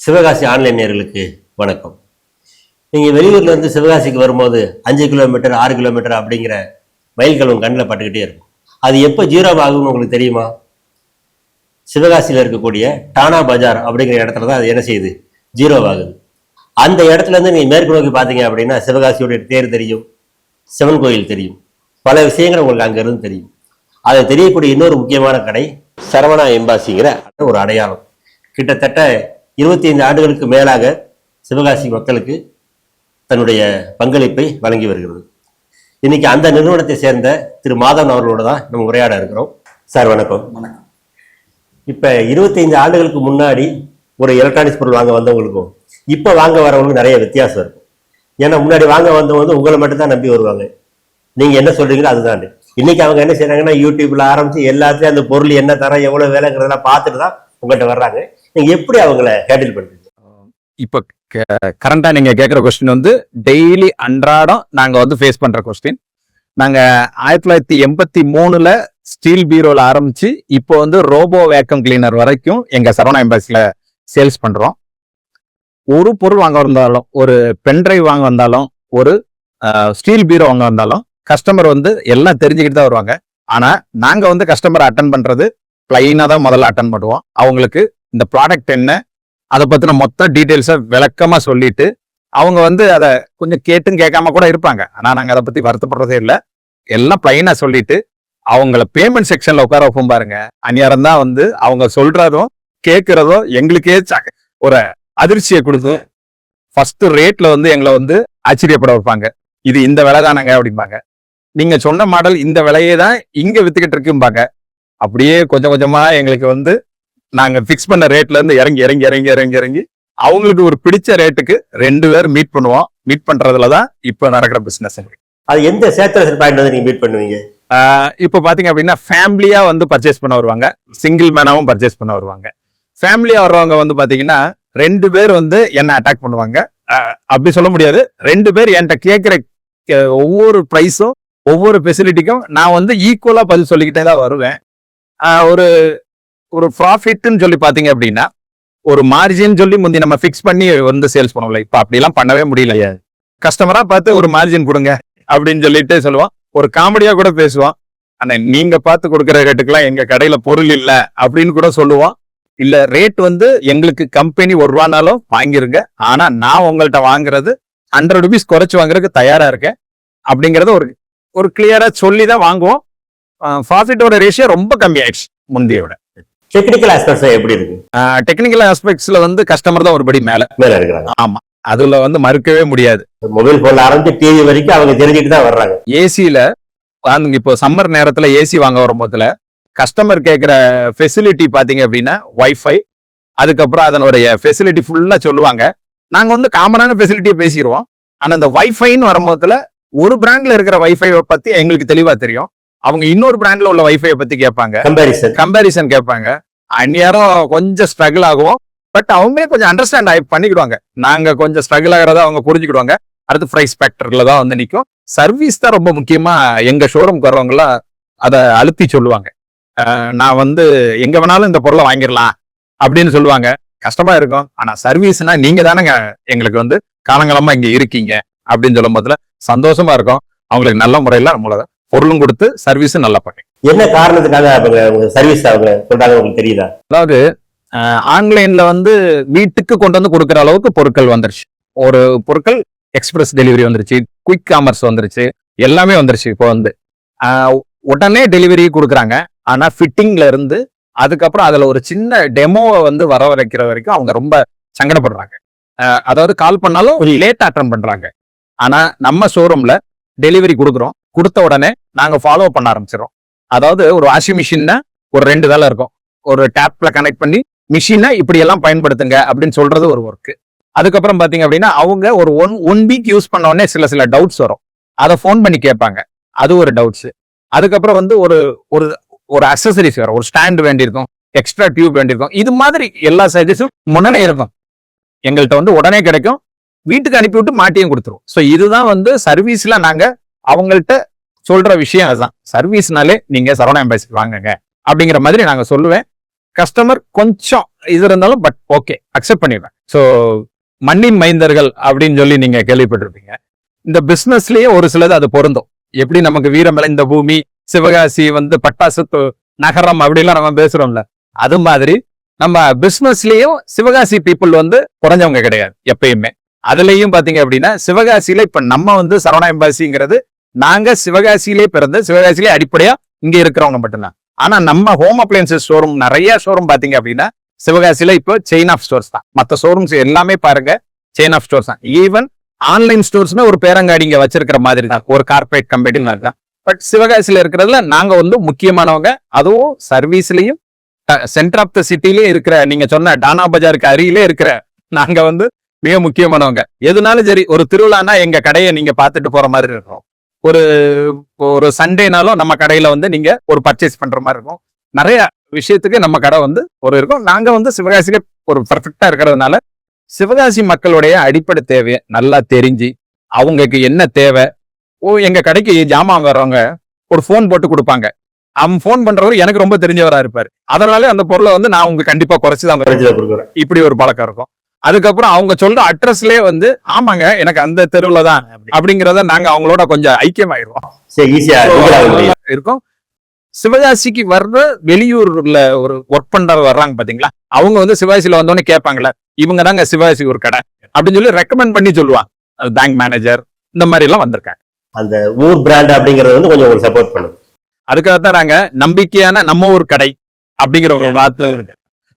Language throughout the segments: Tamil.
சிவகாசி ஆன்லைன் நேயர்களுக்கு வணக்கம். நீங்கள் வெளியூர்ல இருந்து சிவகாசிக்கு வரும்போது 5 கிலோமீட்டர் 6 கிலோமீட்டர் அப்படிங்கிற மைல்கள் உங்கள் கண்ணில் பட்டுக்கிட்டே இருக்கும். அது எப்போ ஜீரோ ஆகும்னு உங்களுக்கு தெரியுமா? சிவகாசியில் இருக்கக்கூடிய டானா பஜார் அப்படிங்கிற இடத்துல தான் அது என்ன செய்யுது, ஜீரோ ஆகுது. அந்த இடத்துல இருந்து நீங்கள் மேற்கு நோக்கி பார்த்தீங்க அப்படின்னா சிவகாசியுடைய தேர் தெரியும், சிவன் கோயில் தெரியும், பல விஷயங்கள் உங்களுக்கு அங்கிருந்து தெரியும். அது தெரியக்கூடிய இன்னொரு முக்கியமான கடை சரவணா எம்பாசிங்கிற ஒரு அடையாளம். கிட்டத்தட்ட 25 ஆண்டுகளுக்கு மேலாக சிவகாசி மக்களுக்கு தன்னுடைய பங்களிப்பை வழங்கி வருகிறது. இன்னைக்கு அந்த நிறுவனத்தை சேர்ந்த திரு மாதவன் அவர்களோட தான் நம்ம உரையாட இருக்கிறோம். சார் வணக்கம். வணக்கம். இப்ப 25 ஆண்டுகளுக்கு முன்னாடி ஒரு எலக்ட்ரானிக்ஸ் பொருள் வாங்க வந்தவங்களுக்கும் இப்ப வாங்க வரவங்களுக்கும் நிறைய வித்தியாசம் இருக்கும். ஏன்னா முன்னாடி வாங்க வந்தவங்க உங்களை மட்டும் தான் நம்பி வருவாங்க, நீங்க என்ன சொல்றீங்களோ அதுதான். இன்னைக்கு அவங்க என்ன செய்யறாங்கன்னா யூடியூப்ல ஆரம்பிச்சு எல்லாத்துலயும் அந்த பொருள் என்ன தரம் எவ்வளவு வேலைங்கிறதெல்லாம் பார்த்துட்டு தான் உங்கள்கிட்ட வர்றாங்க. நீங்க எப்படி அவங்கள ஹேண்டில் பண்றீங்க? இப்ப கரண்டா நீங்க கேட்கிற கொஸ்டின் வந்து டெய்லி அன்றாடம் நாங்க வந்து ஃபேஸ் பண்ற கொஸ்டின். நாங்க 1983 ஸ்டீல் பீரோல ஆரம்பிச்சு இப்போ வந்து ரோபோ வேக்கம் கிளீனர் வரைக்கும் எங்க சரவணா எம்பாசில சேல்ஸ் பண்றோம். ஒரு பொருள் வாங்க வந்தாலும், ஒரு பென்ட்ரைவ் வாங்க வந்தாலும், ஒரு ஸ்டீல் பீரோ வாங்க வந்தாலும் கஸ்டமர் வந்து எல்லாம் தெரிஞ்சுக்கிட்டு தான் வருவாங்க. ஆனா நாங்க வந்து கஸ்டமரை அட்டன் பண்றது பிளைனா தான் முதல்ல அட்டன் பண்ணுவோம். அவங்களுக்கு இந்த ப்ராடக்ட் என்ன, அதை பத்தின மொத்த டீட்டெயில்ஸை விளக்கமா சொல்லிட்டு அவங்க வந்து அதை கொஞ்சம் கேட்டும் கேட்காம கூட இருப்பாங்க. ஆனா நாங்க அதை பத்தி வருத்தப்படுறதே இல்லை. எல்லாம் பிளைனா சொல்லிட்டு அவங்கள பேமெண்ட் செக்ஷன்ல உட்கார வைப்போம் பாருங்க. அந்நியாரம் தான் வந்து அவங்க சொல்றதும் கேட்கறதும் எங்களுக்கே ஒரு அதிர்ச்சியை கொடுக்கும். ஃபர்ஸ்ட் ரேட்ல வந்து எங்களை வந்து ஆச்சரியப்பட வைப்பாங்க. இது இந்த விலை தானங்க அப்படிம்பாங்க. நீங்க சொன்ன மாடல் இந்த விலையே தான் இங்க வித்துக்கிட்டு இருக்கும்பாங்க. அப்படியே கொஞ்சம் கொஞ்சமா எங்களுக்கு வந்து நாங்க பிக்ஸ் பண்ண ரேட்ல இருந்து இறங்கி இறங்கி இறங்கி இறங்கி இறங்கி அவங்களுக்கு ஒரு பிடிச்ச ரேட்டுக்கு 2 பேர் மீட் பண்ணுவோம். மீட் பண்றதுலதான் இப்ப நடக்கிற பிசினஸ். அது எந்த சேச்சுரேஷன் பாயிண்ட் வந்து நீங்க மீட் பண்ணுவீங்க? இப்ப பாத்தீங்க அப்படின்னா ஃபேமிலியா வந்து பர்ச்சேஸ் பண்ண வருவாங்க, சிங்கிள் மேனாவும் பர்ச்சேஸ் பண்ண வருவாங்க. ஃபேமிலியா வர்றவங்க வந்து பாத்தீங்கன்னா 2 பேர் வந்து என்ன அட்டாக் பண்ணுவாங்க. அப்படி சொல்ல முடியாது, 2 பேர் என்கிட்ட கேட்கிற ஒவ்வொரு பிரைஸும் ஒவ்வொரு ஃபெசிலிட்டிக்கும் நான் வந்து ஈக்குவலா பதில் சொல்லிக்கிட்டே தான் வருவேன். ஒரு ஒரு ப்ராஃபிட்னு சொல்லி பாத்தீங்க அப்படின்னா ஒரு மார்ஜின் சொல்லி முந்தி நம்ம ஃபிக்ஸ் பண்ணி வந்து சேல்ஸ் பண்ணுவோம்ல, இப்ப அப்படிலாம் பண்ணவே முடியல. கஸ்டமரா பார்த்து ஒரு மார்ஜின் கொடுங்க அப்படின்னு சொல்லிட்டு சொல்லுவோம். ஒரு காமெடியா கூட பேசுவோம். ஆனா நீங்க பார்த்து கொடுக்குற ரேட்டுக்கெல்லாம் எங்க கடையில பொருள் இல்ல அப்படின்னு கூட சொல்லுவோம். இல்ல ரேட் வந்து எங்களுக்கு கம்பெனி 1 ரூபானாலும் வாங்கிருங்க, ஆனா நான் உங்கள்கிட்ட வாங்குறது 100 ரூபீஸ் குறைச்சு வாங்குறதுக்கு தயாரா இருக்கேன் அப்படிங்கறத ஒரு கிளியரா சொல்லி தான் வாங்குவோம். ப்ராஃபிட்டோட ரேஷியோ ரொம்ப கம்மி ஆயிடுச்சு முந்தைய விட. டெக்னிக்கல் ஆஸ்பெக்ட்ஸ் எப்படி இருக்கு? டெக்னிக்கல் ஆஸ்பெக்ட்ஸ்ல வந்து கஸ்டமர் தான் ஒருபடி மேல இருக்கிறாங்க. ஆமா, அதுல வந்து மறுக்கவே முடியாது. மொபைல் போன்ல ஆரம்பிச்சு டிவி வரைக்கும் அவங்க தெரிஞ்சுட்டு தான் வர்றாங்க. ஏசில இப்போ சம்மர் நேரத்துல ஏசி வாங்க வரும்போதுல கஸ்டமர் கேட்கிற ஃபெசிலிட்டி பாத்தீங்க அப்படின்னா வைஃபை, அதுக்கப்புறம் அதனுடைய ஃபெசிலிட்டி ஃபுல்லா சொல்லுவாங்க. நாங்க வந்து காமனான ஃபெசிலிட்டியை பேசிடுவோம். ஆனா இந்த வைஃபைன்னு வரும்போதுல ஒரு பிராண்ட்ல இருக்கிற வைஃபை பத்தி எங்களுக்கு தெளிவா தெரியும். அவங்க இன்னொரு பிராண்ட்ல உள்ள வைஃபை பத்தி கேட்பாங்க, கம்பேரிசன் கேட்பாங்க. அந்நேரம் கொஞ்சம் ஸ்ட்ரகிள் ஆகும். பட் அவங்களே கொஞ்சம் அண்டர்ஸ்டாண்ட் பண்ணிக்கிடுவாங்க. நாங்க கொஞ்சம் ஸ்ட்ரகிள் ஆகிறத அவங்க புரிஞ்சுக்கிடுவாங்க. அடுத்து பிரைஸ் ஃபேக்டர்ல தான் வந்து நிற்கும். சர்வீஸ் தான் ரொம்ப முக்கியமா எங்க ஷோரூம் வரவங்களாம் அதை அழுத்தி சொல்லுவாங்க. நான் வந்து எங்க வேணாலும் இந்த பொருளை வாங்கிடலாம் அப்படின்னு சொல்லுவாங்க. கஷ்டமா இருக்கும், ஆனா சர்வீஸ்னா நீங்க தானேங்க எங்களுக்கு வந்து காலங்காலமா இங்க இருக்கீங்க அப்படின்னு சொல்லும் போதுல சந்தோஷமா இருக்கும். அவங்களுக்கு நல்ல முறையில நம்மள பொருளும் கொடுத்து சர்வீஸும் நல்லா பண்ணி. என்ன காரணத்துக்காக சர்வீஸ் அவங்க சொல்றாங்க உங்களுக்கு தெரியுதா? அதாவது ஆன்லைன்ல வந்து வீட்டுக்கு கொண்டு வந்து கொடுக்குற அளவுக்கு பொருட்கள் வந்துருச்சு. ஒரு பொருட்கள் எக்ஸ்பிரஸ் டெலிவரி வந்துருச்சு, குயிக் காமர்ஸ் வந்துருச்சு, எல்லாமே வந்துருச்சு. இப்போ வந்து உடனே டெலிவரி கொடுக்குறாங்க. ஆனா ஃபிட்டிங்ல இருந்து அதுக்கப்புறம் அதுல ஒரு சின்ன டெமோவை வந்து வரவழைக்கிற வரைக்கும் அவங்க ரொம்ப சங்கடப்படுறாங்க. அதாவது கால் பண்ணாலும் லேட் அட்டன் பண்றாங்க. ஆனா நம்ம ஷோரூம்ல டெலிவரி கொடுக்குறோம், கொடுத்த உடனே நாங்க ஃபாலோ பண்ண ஆரம்பிச்சிடறோம். அதாவது ஒரு வாஷிங் மிஷின்னா ஒரு 2 வேலை இருக்கும். ஒரு டேப்ல கனெக்ட் பண்ணி மிஷினை இப்படி எல்லாம் பயன்படுத்துங்க அப்படின்னு சொல்றது ஒரு ஒர்க். அதுக்கப்புறம் பாத்தீங்க அப்படின்னா அவங்க ஒரு ஒன் வீக் யூஸ் பண்ண உடனே சில டவுட்ஸ் வரும். அதை ஃபோன் பண்ணி கேட்பாங்க, அது ஒரு டவுட்ஸ். அதுக்கப்புறம் வந்து ஒரு அக்சசரிஸ் வரும், ஒரு ஸ்டாண்ட் வேண்டியிருக்கும், எக்ஸ்ட்ரா டியூப் வேண்டியிருக்கும். இது மாதிரி எல்லா சர்வீஸும் முன்னே இருக்கும். எங்கள்கிட்ட வந்து உடனே கிடைக்கும், வீட்டுக்கு அனுப்பிவிட்டு மாட்டியும் கொடுத்துருவோம். ஸோ இதுதான் வந்து சர்வீஸ்ல நாங்க அவங்கள்ட்ட சொல்ற விஷயம். அதுதான் சர்வீஸ்னாலே நீங்க சரவணா எம்பாசி வாங்குங்க அப்படிங்கிற மாதிரி நாங்க சொல்லுவேன். கஸ்டமர் கொஞ்சம் இது இருந்தாலும் பட் ஓகே அக்செப்ட் பண்ணிடுவேன். ஸோ மண்ணின் மைந்தர்கள் அப்படின்னு சொல்லி நீங்க கேள்விப்பட்டிருப்பீங்க. இந்த பிசினஸ்லயே ஒரு சிலது அது பொருந்தும். எப்படி நமக்கு வீரம் இந்த பூமி, சிவகாசி வந்து பட்டாசு நகரம் அப்படிலாம் நம்ம பேசுறோம்ல, அது மாதிரி நம்ம பிசினஸ்லயும் சிவகாசி பீப்புள் வந்து குறைஞ்சவங்க கிடையாது எப்பயுமே. அதுலயும் பாத்தீங்க அப்படின்னா சிவகாசியில இப்ப நம்ம வந்து சரவணா எம்பாசிங்கிறது நாங்க சிவகாசியிலே பிறந்து சிவகாசியிலே அடிப்படையா இங்க இருக்கிறவங்க மட்டும்தான். ஆனா நம்ம ஹோம் அப்ளையன்சஸ் ஷோரூம் நிறைய ஷோரூம் பாத்தீங்க அப்படின்னா சிவகாசியில இப்போ செயின் ஆஃப் ஸ்டோர்ஸ் தான். மற்ற ஷோரூம்ஸ் எல்லாமே பாருங்க செயின் ஆஃப் ஸ்டோர்ஸ் தான். ஈவன் ஆன்லைன் ஸ்டோர்ஸ்மே ஒரு பேரங்காடி இங்க வச்சிருக்கிற மாதிரி தான், ஒரு கார்பரேட் கம்பெனி மாதிரி தான். பட் சிவகாசியில இருக்கிறதுல நாங்க வந்து முக்கியமானவங்க. அதுவும் சர்வீஸ்லயும் சென்டர் ஆஃப் த சிட்டிலே இருக்கிற நீங்க சொன்ன டானா பஜாருக்கு அருகிலே இருக்கிற நாங்க வந்து மிக முக்கியமானவங்க. எதுனாலும் சரி, ஒரு திருவிழானா எங்க கடையை நீங்க பார்த்துட்டு போற மாதிரி இருக்கும். ஒரு ஒரு சண்டேனாலும் நம்ம கடையில வந்து நீங்க ஒரு பர்ச்சேஸ் பண்ற மாதிரி இருக்கும். நிறைய விஷயத்துக்கு நம்ம கடை வந்து ஒரு இருக்கும். நாங்க வந்து சிவகாசியில ஒரு பர்ஃபெக்டா இருக்கிறதுனால சிவகாசி மக்களுடைய அடிப்படை தேவையை நல்லா தெரிஞ்சு அவங்களுக்கு என்ன தேவை, எங்க கடைக்கு ஜாமான் வர்றவங்க ஒரு போன் போட்டு கொடுப்பாங்க. அவன் போன் பண்றவர் எனக்கு ரொம்ப தெரிஞ்சவரா இருப்பாரு. அதனால அந்த பொருளை வந்து நான் உங்களுக்கு கண்டிப்பா குறைச்சுதான் கொடுக்குறேன். இப்படி ஒரு பழக்கம் இருக்கும். அதுக்கப்புறம் அவங்க சொல்ற அட்ரஸ்லயே வந்து ஆமாங்க எனக்கு அந்த தெருவுல தான் அப்படிங்கறத நாங்க அவங்களோட கொஞ்சம் ஐக்கியமாயிருவோம் இருக்கும். சிவகாசிக்கு வர்ற வெளியூர்ல ஒரு ஒர்க் பண்றவங்க வர்றாங்க பாத்தீங்களா, அவங்க வந்து சிவகாசியில வந்தோடனே கேட்பாங்களே இவங்க தாங்க சிவகாசி ஒரு கடை அப்படின்னு சொல்லி ரெக்கமெண்ட் பண்ணி சொல்லுவாங்க. பேங்க் மேனேஜர் இந்த மாதிரி எல்லாம் வந்திருக்காங்க. அந்த ஊர் பிராண்ட் அப்படிங்கறது வந்து கொஞ்சம் ஒரு சப்போர்ட் பண்ணும். அதுக்காகத்தான் நாங்க நம்பிக்கையான நம்ம ஊர் கடை அப்படிங்கிற ஒரு வார்த்தை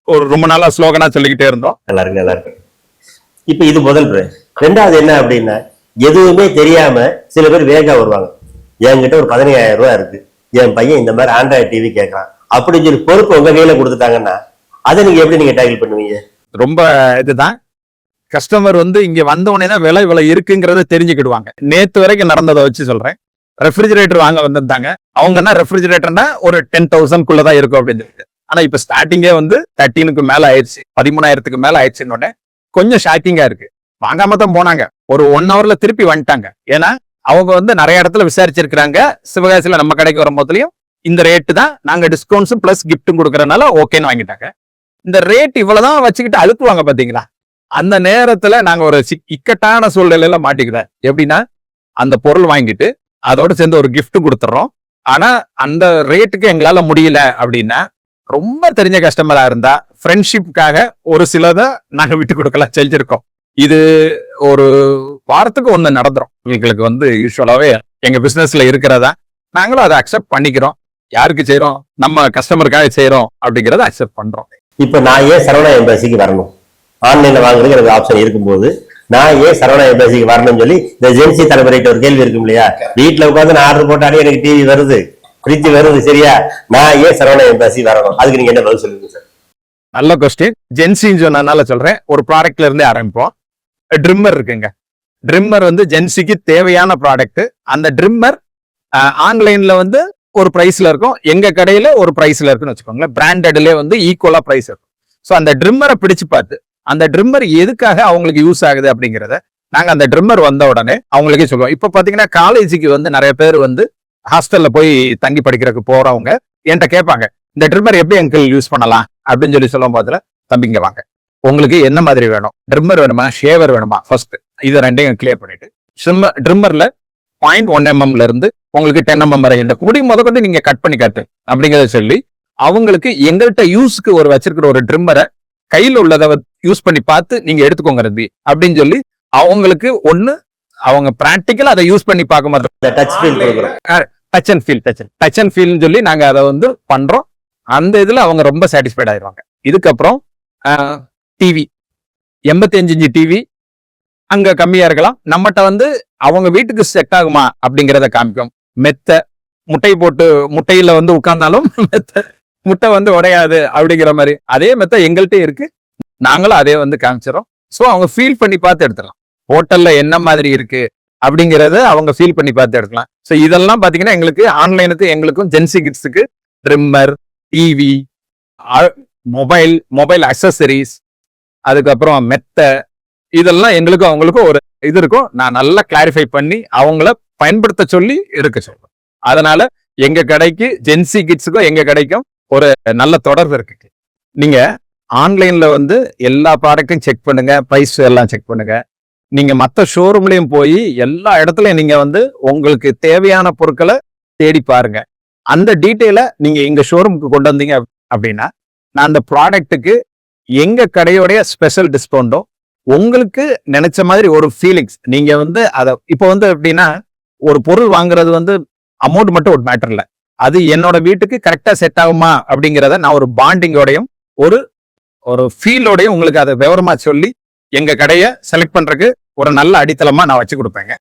ஒரு ரொம்ப நாளா ஸ்லோகனா சொல்லிக்கிட்டே இருந்தோம். நல்லா இருக்கு, நல்லா இருக்கு. இப்ப இது முதல். ரெண்டாவது என்ன அப்படின்னா, எதுவுமே தெரியாம சில பேர் வேகா வருவாங்க. என்கிட்ட ஒரு 15,000 ரூபாய் இருக்கு, என் பையன் இந்த மாதிரி ஆண்ட்ராய்டு டிவி கேட்கறான் அப்படின்னு சொல்லி பொறுப்பு உங்க கையில கொடுத்துட்டாங்கன்னா அதை நீங்க எப்படி நீங்க டேக்கிள் பண்ணுவீங்க? ரொம்ப இதுதான். கஸ்டமர் வந்து இங்க வந்த உடனே தான் விலை இருக்குங்கிறத தெரிஞ்சுக்கிடுவாங்க. நேத்து வரைக்கும் நடந்ததை வச்சு சொல்றேன். ரெஃப்ரிஜரேட்டர் வாங்க வந்திருந்தாங்க. அவங்கன்னா ரெஃப்ரிஜரேட்டர்னா ஒரு 10,000 தான் இருக்கும் அப்படின்னு சொல்லிட்டு. ஆனா இப்ப ஸ்டார்டிங்கே வந்து 13க்கு மேல ஆயிடுச்சு, 13,000க்கு மேல ஆயிடுச்சுன்னு உடனே கொஞ்சம் ஷாக்கிங்கா இருக்கு. வாங்காம தான் போனாங்க. ஒரு 1 ஹவர்ல திருப்பி வந்துட்டாங்க. ஏன்னா அவங்க வந்து நிறைய இடத்துல விசாரிச்சிருக்கிறாங்க. சிவகாசியில நம்ம கடைக்கு வரும்போதுலயும் இந்த ரேட்டு தான், நாங்க டிஸ்கவுண்ட்ஸும் பிளஸ் கிஃப்ட்டும் கொடுக்கறதுனால ஓகேன்னு வாங்கிட்டாங்க. இந்த ரேட் இவ்வளவுதான் வச்சுக்கிட்டு அழுத்துவாங்க பாத்தீங்களா, அந்த நேரத்துல நாங்க ஒரு இக்கட்டான சூழ்நிலையில மாட்டிக்கிறோம். எப்படின்னா அந்த பொருள் வாங்கிட்டு அதோட சேர்ந்து ஒரு gift கொடுத்துறோம். ஆனா அந்த ரேட்டுக்கு எங்களால முடியல அப்படின்னா, ரொம்ப தெரிஞ்ச கஸ்டமரா இருந்தா ஃப்ரெண்ட்ஷிப்காக ஒரு சிலதை நாங்க விட்டு கொடுக்கலாம் செஞ்சிருக்கோம். இது ஒரு வாரத்துக்கு 1 நடந்துரும். எங்களுக்கு வந்து யூஸ்வலாவே எங்க பிசினஸ்ல இருக்கிறதா நாங்களும் அதை அக்செப்ட் பண்ணிக்கிறோம். யாருக்கு செய்யறோம்? நம்ம கஸ்டமருக்காக செய்யறோம் அப்படிங்கறத அக்செப்ட் பண்றோம். இப்ப நான் ஏன் சரவணா எம்பாசிக்கு வரணும்? ஆன்லைன்ல வாங்குறதுக்கு எனக்கு ஆப்ஷன் இருக்கும்போது நான் ஏன் சரவணா எம்பாசிக்கு வரணும்னு சொல்லி இந்த ஜென்சி தலைமுறைகிட்ட ஒரு கேள்வி இருக்கும் இல்லையா? வீட்டுல உட்காந்து நான் ஆர்டர் போட்டாலே எனக்கு டிவி வருது, ஃப்ரிட்ஜ் வருது, சரியா? நான் ஏன் சரவணா எம்பாசி வரணும்? அதுக்கு நீங்க என்ன பதில் சொல்லுங்க சார்? நல்ல கொஸ்டின். ஜென்சின்னு சொன்னதுனால சொல்றேன். ஒரு ப்ராடக்ட்ல இருந்தே ஆரம்பிப்போம். ட்ரிம்மர் இருக்குங்க. ட்ரிம்மர் வந்து ஜென்சிக்கு தேவையான ப்ராடக்ட். அந்த ட்ரிம்மர் ஆன்லைன்ல வந்து ஒரு பிரைஸ்ல இருக்கும், எங்க கடையில ஒரு பிரைஸ்ல இருக்குன்னு வச்சுக்கோங்களேன். பிராண்டட்ல வந்து ஈக்குவலா பிரைஸ் இருக்கும். ஸோ அந்த ட்ரிம்மரை பிடிச்சு பார்த்து அந்த ட்ரிம்மர் எதுக்காக அவங்களுக்கு யூஸ் ஆகுது அப்படிங்கிறத நாங்க அந்த ட்ரிம்மர் வந்த உடனே அவங்களுக்கே சொல்லுவோம். இப்ப பாத்தீங்கன்னா காலேஜுக்கு வந்து நிறைய பேர் வந்து ஹாஸ்டல்ல போய் தங்கி படிக்கிறதுக்கு போறவங்க என்கிட்ட கேட்பாங்க, இந்த ட்ரிம்மர் எப்படி அங்கிள் யூஸ் பண்ணலாம் அப்படின்னு சொல்லி சொல்லும் போதுல, தம்பிங்க வாங்க, உங்களுக்கு என்ன மாதிரி வேணும், ட்ரிம்மர் வேணுமா ஷேவர் வேணுமா, ஃபர்ஸ்ட் இதை ரெண்டையும் கிளியர் பண்ணிட்டு ட்ரிம்மர்ல 0.1 mm இருந்து உங்களுக்கு 10 mm வரை இந்த குடி முதற்கொண்டு நீங்க கட் பண்ணி காட்டு அப்படிங்கிறத சொல்லி அவங்களுக்கு எங்கள்கிட்ட யூஸ்க்கு ஒரு வச்சிருக்கிற ஒரு ட்ரிம்மரை கையில உள்ளதை யூஸ் பண்ணி பார்த்து நீங்க எடுத்துக்கோங்க ரவி அப்படின்னு சொல்லி அவங்களுக்கு ஒண்ணு அவங்க பிராக்டிக்கலா அதை யூஸ் பண்ணி பார்க்க மாட்டோம். டச் அண்ட் ஃபீல் சொல்லி நாங்க அதை வந்து பண்றோம். அந்த இதுல அவங்க ரொம்ப சாட்டிஸ்ஃபைட் ஆயிடுவாங்க. இதுக்கப்புறம் டிவி 85 இன்ச் டிவி அங்க கம்மியா இருக்கலாம், நம்மகிட்ட வந்து அவங்க வீட்டுக்கு செட் ஆகுமா அப்படிங்கிறத காமிக்கும். மெத்த முட்டை போட்டு முட்டையில வந்து உட்கார்ந்தாலும் முட்டை வந்து உடையாது அப்படிங்கிற மாதிரி அதே மெத்த எங்கள்கிட்ட இருக்கு, நாங்களும் அதே வந்து காமிச்சிடறோம். ஸோ அவங்க ஃபீல் பண்ணி பார்த்து எடுத்துடலாம். ஹோட்டல்ல என்ன மாதிரி இருக்கு அப்படிங்கறத அவங்க ஃபீல் பண்ணி பார்த்து எடுக்கலாம். ஸோ இதெல்லாம் பாத்தீங்கன்னா எங்களுக்கு ஆன்லைனுக்கு எங்களுக்கும் ஜென்சி கிட்ஸுக்கு ட்ரிம்மர், டிவி, மொபைல் அக்சசரிஸ், அதுக்கப்புறம் மெத்த, இதெல்லாம் எங்களுக்கும் அவங்களுக்கும் ஒரு இது இருக்கும். நான் நல்லா கிளாரிஃபை பண்ணி அவங்கள பயன்படுத்த சொல்லி எடுக்க சொல்றேன். அதனால எங்க கடைக்கு ஜென்சி கிட்ஸுக்கும் எங்க கடைக்கும் ஒரு நல்ல தொடர்பு இருக்கு. நீங்க ஆன்லைன்ல வந்து எல்லா ப்ராடக்ட்டும் செக் பண்ணுங்க, பிரைஸ் எல்லாம் செக் பண்ணுங்க. நீங்க மத்த ஷோரூம்லயும் போய் எல்லா இடத்துலயும் நீங்க வந்து உங்களுக்கு தேவையான பொருட்களை தேடி பாருங்க. அந்த டீட்டெயிலை நீங்க எங்க ஷோரூமுக்கு கொண்டு வந்தீங்க அப்படின்னா, நான் அந்த ப்ராடக்ட்டுக்கு எங்க கடையோடைய ஸ்பெஷல் டிஸ்கவுண்டோ உங்களுக்கு நினைச்ச மாதிரி ஒரு ஃபீலிங்ஸ் நீங்க வந்து அதை இப்போ வந்து எப்படின்னா ஒரு பொருள் வாங்குறது வந்து அமௌண்ட் மட்டும் ஒரு மேட்டர் இல்லை. அது என்னோட வீட்டுக்கு கரெக்டா செட் ஆகுமா அப்படிங்கிறத நான் ஒரு பாண்டிங்கோடையும் ஒரு ஒரு ஃபீலோடையும் உங்களுக்கு அதை விவரமா சொல்லி எங்க கடையை செலக்ட் பண்றதுக்கு ஒரு நல்ல அடித்தளமா நான் வச்சு கொடுப்பேங்க.